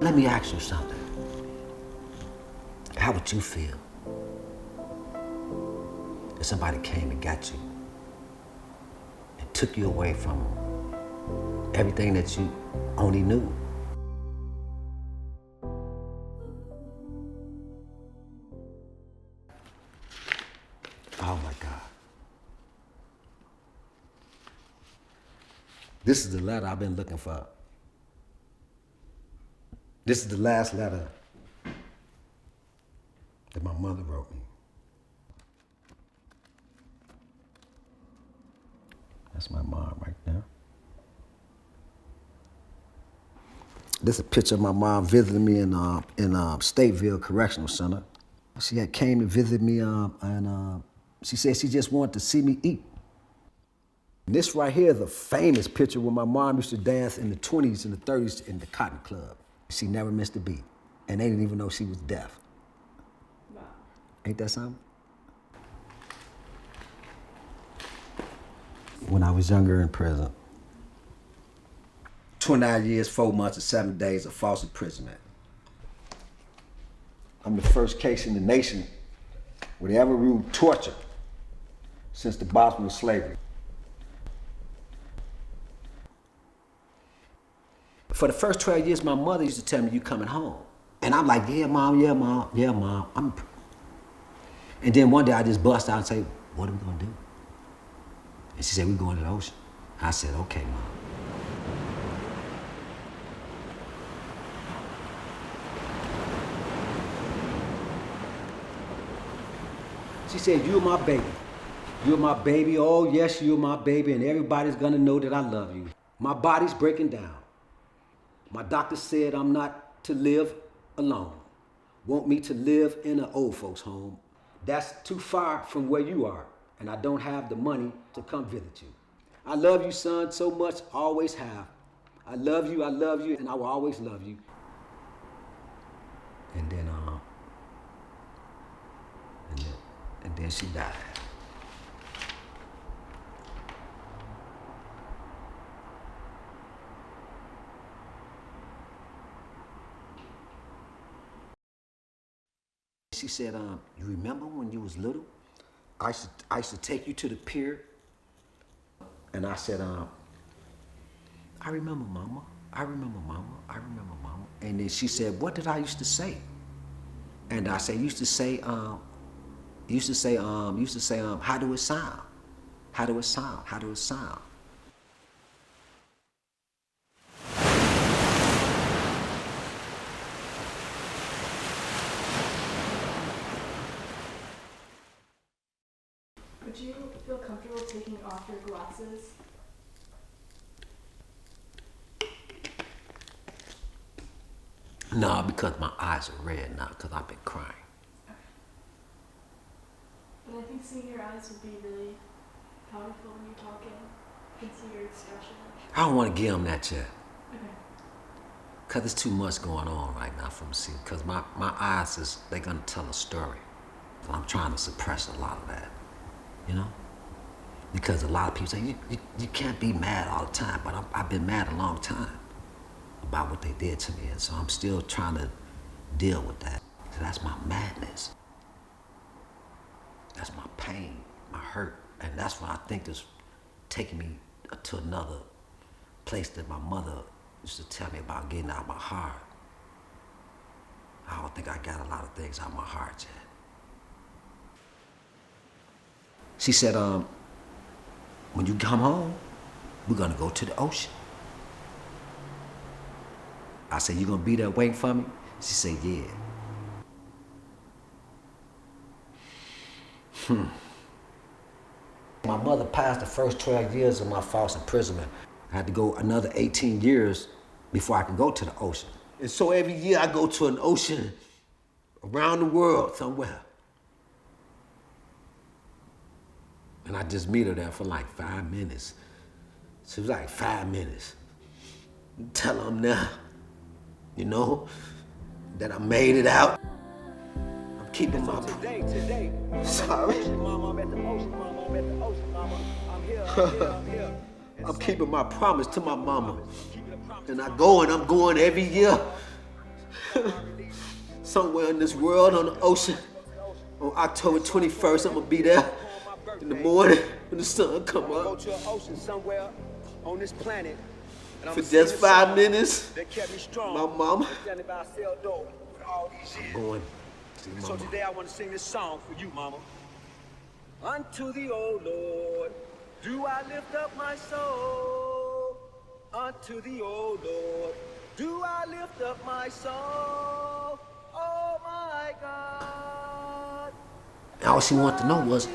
Let me ask you something. How would you feel if somebody came and got you and took you away from everything that you only knew? Oh my God. This is the letter I've been looking for. This is the last letter that my mother wrote me. That's my mom right there. This is a picture of my mom visiting me in Stateville Correctional Center. She had came to visit me and she said she just wanted to see me eat. And this right here is a famous picture where my mom used to dance in the 20s and the 30s in the Cotton Club. She never missed a beat, and they didn't even know she was deaf. Wow. Ain't that something? When I was younger in prison, 29 years, 4 months, and 7 days of false imprisonment. I'm the first case in the nation where they ever ruled torture since the abolishment of slavery. For the first 12 years, my mother used to tell me, "You coming home?" And I'm like, "Yeah, mom, yeah, mom, yeah, mom." And then one day I just bust out and say, "What are we gonna do?" And she said, "We're going to the ocean." I said, "Okay, mom." She said, "You're my baby. You're my baby. Oh, yes, you're my baby. And everybody's gonna know that I love you. My body's breaking down. My doctor said I'm not to live alone. Want me to live in an old folks home. That's too far from where you are, and I don't have the money to come visit you. I love you, son, so much, always have. I love you, and I will always love you." And then she died. She said, "You remember when you was little? I used to take you to the pier." And I said, "I remember, mama. I remember, mama. I remember, mama." And then she said, "What did I used to say?" And I said, used to say, how do it sound? How do it sound? How do it sound? Would you feel comfortable taking off your glasses? No, because my eyes are red now because I've been crying. Okay. But I think seeing your eyes would be really powerful when you're talking. You can see your expression. I don't want to give them that yet. Okay. Because there's too much going on right now for me to see. Because my eyes, they're going to tell a story. So I'm trying to suppress a lot of that, you know? Because a lot of people say, you can't be mad all the time. But I've been mad a long time about what they did to me. And so I'm still trying to deal with that. So that's my madness. That's my pain, my hurt. And that's what I think is taking me to another place that my mother used to tell me about getting out of my heart. I don't think I got a lot of things out of my heart yet. She said, when you come home, we're gonna go to the ocean. I said, "You gonna be there waiting for me?" She said, "Yeah." My mother passed the first 12 years of my false imprisonment. I had to go another 18 years before I could go to the ocean. And so every year I go to an ocean around the world somewhere. And I just meet her there for like 5 minutes. She was like, 5 minutes. Tell her I'm there, you know, that I made it out. I'm keeping my... Today. Sorry. Mama, I'm at the ocean, mama, I'm at the ocean, mama. I'm here. I'm keeping my promise to my mama. And I'm going every year. Somewhere in this world on the ocean. On October 21st, I'm gonna be there in the morning when the sun come Go up. to an ocean somewhere on this planet. And I'm For singing just a 5 song minutes. that kept me strong. My mama. Standing by a cell door for all these years. Going. See So mama. today I want to sing this song for you, mama. Unto the O Lord, do I lift up my soul. Unto the O Lord, do I lift up my soul. Oh my God. And all she wanted to know was,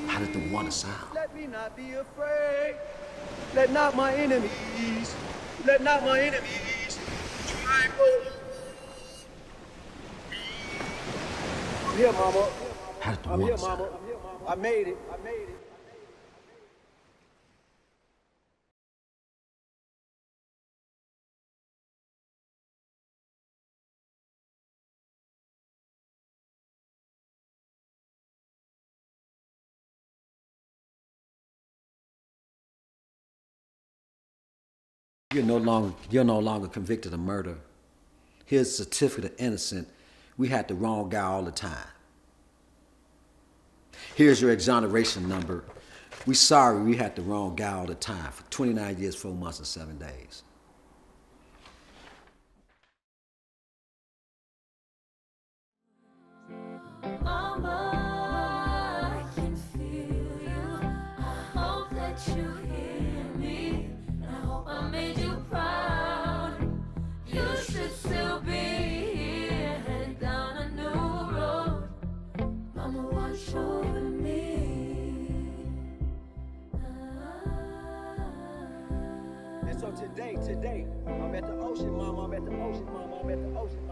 how did the water sound? Let me not be afraid. Let not my enemies tremble. I'm here, mama. How did the I'm water here, sound? mama. I made it. You're no longer convicted of murder. Here's a certificate of innocent. We had the wrong guy all the time. Here's your exoneration number. We sorry we had the wrong guy all the time for 29 years, 4 months, and 7 days. Mama, I can feel you. I hope that you hear me. I hope I made you proud. You should still be here, headed down a new road. Mama, watch over me. And so today, I'm at the ocean, mama. I'm at the ocean, mama. I'm at the ocean.